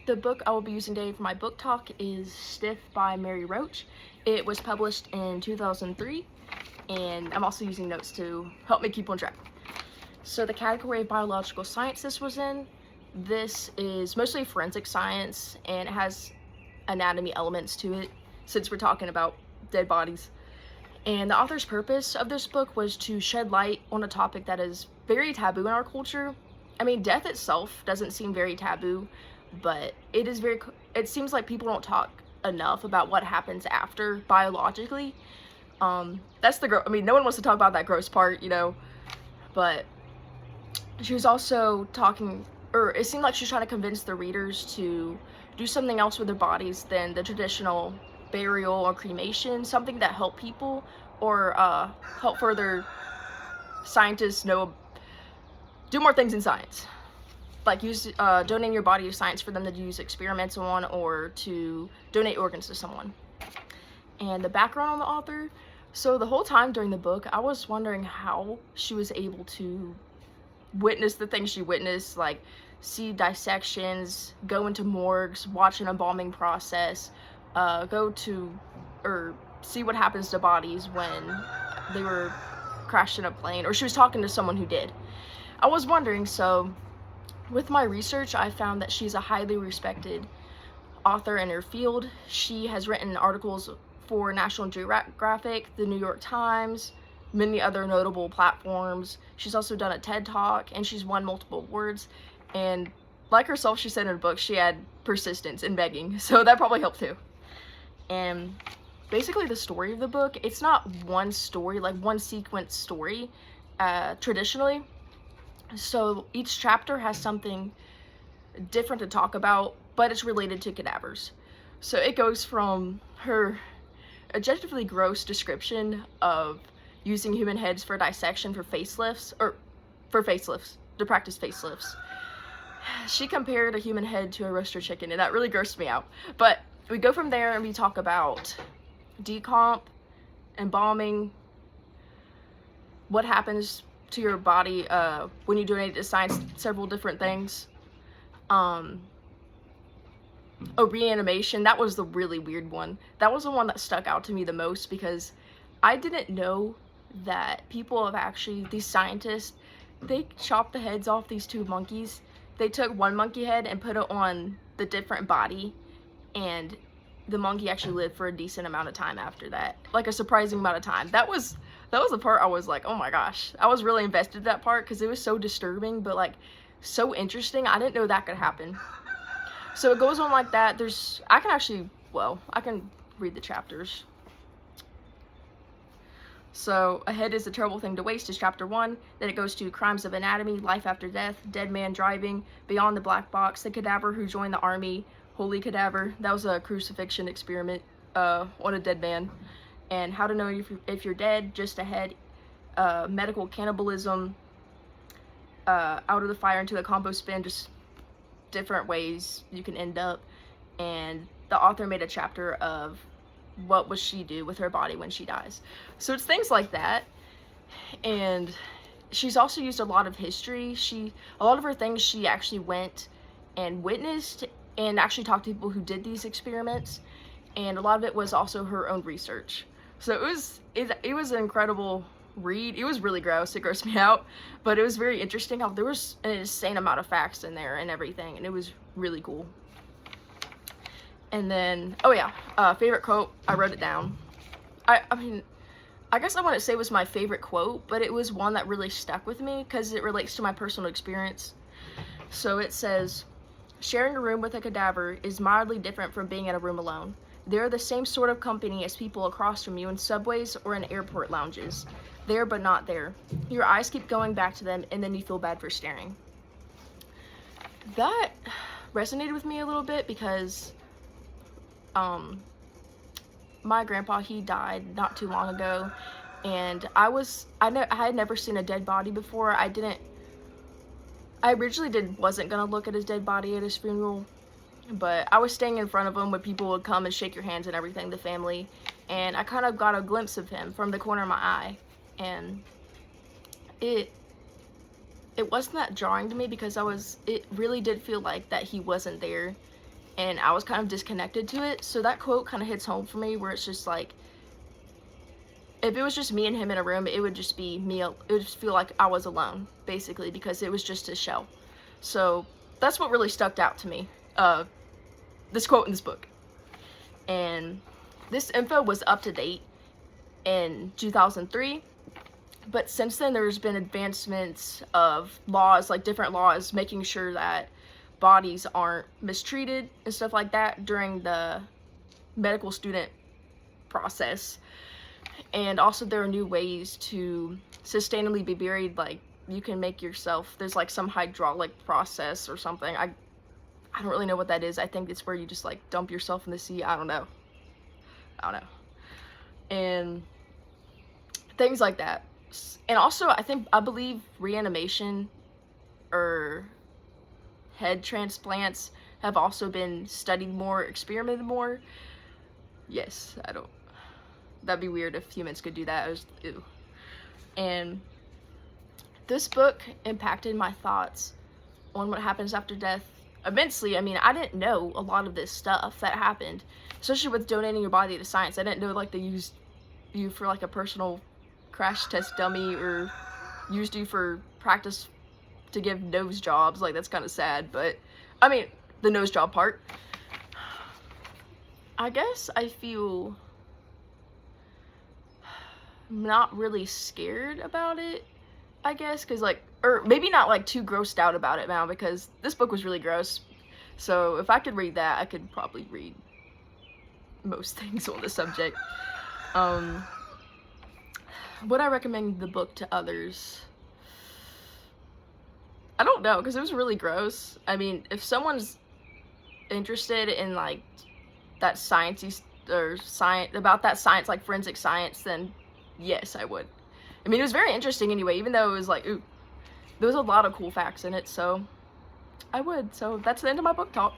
The book I will be using today for my book talk is Stiff by Mary Roach. It was published in 2003, and I'm also using notes to help me keep on track. So the category of biological science this was in, this is mostly forensic science, and it has anatomy elements to it, since we're talking about dead bodies. And the author's purpose of this book was to shed light on a topic that is very taboo in our culture. I mean, death itself doesn't seem very taboo, but it seems like people don't talk enough about what happens after biologically. That's I mean, no one wants to talk about that gross part, you know, but she was also talking, or it seemed like she was trying to convince the readers to do something else with their bodies than the traditional burial or cremation, something that helped people or help further scientists do more things in science, like donating your body to science for them to use experiments on, or to donate organs to someone. And the background on the author, so the whole time during the book I was wondering how she was able to witness the things she witnessed, like see dissections, go into morgues, watch an embalming process, see what happens to bodies when they were crashed in a plane, or she was talking to someone who did. I was wondering, so with my research, I found that she's a highly respected author in her field. She has written articles for National Geographic, the New York Times, many other notable platforms. She's also done a TED Talk, and she's won multiple awards. And like herself, she said in her book, she had persistence in begging, so that probably helped too. And basically the story of the book, it's not one story, like one sequence story, traditionally. So each chapter has something different to talk about, but it's related to cadavers. So it goes from her objectively gross description of using human heads for dissection to practice facelifts. She compared a human head to a roaster chicken, and that really grossed me out. But we go from there and we talk about decomp, embalming, what happens to your body when you donate it to science, several different things. Reanimation, that was the really weird one. That was the one that stuck out to me the most, because I didn't know that these scientists, they chopped the heads off these two monkeys. They took one monkey head and put it on the different body, and the monkey actually lived for a decent amount of time after that, like a surprising amount of time. That was the part I was like, oh my gosh. I was really invested in that part because it was so disturbing, but like so interesting. I didn't know that could happen. So it goes on like that. I can read the chapters. So A Head is a Terrible Thing to Waste is chapter 1. Then it goes to Crimes of Anatomy, Life After Death, Dead Man Driving, Beyond the Black Box, The Cadaver Who Joined the Army, Holy Cadaver. That was a crucifixion experiment on a dead man. And How to Know If You're Dead, Just a Head, Medical Cannibalism, Out of the Fire into the Compost Bin, just different ways you can end up. And the author made a chapter of what would she do with her body when she dies. So it's things like that. And she's also used a lot of history. A lot of her things, she actually went and witnessed and actually talked to people who did these experiments. And a lot of it was also her own research. So it was an incredible read. It was really gross. It grossed me out, but it was very interesting how there was an insane amount of facts in there and everything, and it was really cool. And then, favorite quote, I wrote it down. I mean, I guess I wouldn't say it was my favorite quote, but it was one that really stuck with me because it relates to my personal experience. So it says, sharing a room with a cadaver is mildly different from being in a room alone. They're the same sort of company as people across from you in subways or in airport lounges. There but not there. Your eyes keep going back to them, and then you feel bad for staring. That resonated with me a little bit because my grandpa, he died not too long ago, and I had never seen a dead body before. I originally wasn't gonna look at his dead body at his funeral, but I was staying in front of him when people would come and shake your hands and everything, the family, and I kind of got a glimpse of him from the corner of my eye, and it wasn't that jarring to me because it really did feel like that he wasn't there, and I was kind of disconnected to it. So that quote kind of hits home for me, where it's just like, if it was just me and him in a room, it would just be me, it would just feel like I was alone, basically, because it was just a shell. So that's what really stuck out to me, this quote in this book. And this info was up to date in 2003, but since then there's been advancements of laws, like different laws, making sure that bodies aren't mistreated and stuff like that during the medical student process. And also there are new ways to sustainably be buried, like you can make yourself, there's like some hydraulic process or something. I don't really know what that is. I think it's where you just like dump yourself in the sea. I don't know. And things like that. And also I believe reanimation or head transplants have also been studied more, experimented more. Yes, that'd be weird if humans could do that. Ew. And this book impacted my thoughts on what happens after death immensely. I mean, I didn't know a lot of this stuff that happened, especially with donating your body to science. I didn't know like they used you for like a personal crash test dummy, or used you for practice to give nose jobs. Like, that's kind of sad, but I mean, the nose job part. I guess I feel not really scared about it, I guess, because like, or maybe not like too grossed out about it now, because this book was really gross. So if I could read that, I could probably read most things on the subject. Would I recommend the book to others? I don't know, because it was really gross. I mean, if someone's interested in like that sciencey or science, about that science, like forensic science, then yes, I would. I mean, it was very interesting anyway, even though it was like, ooh, there was a lot of cool facts in it, so I would. So that's the end of my book talk.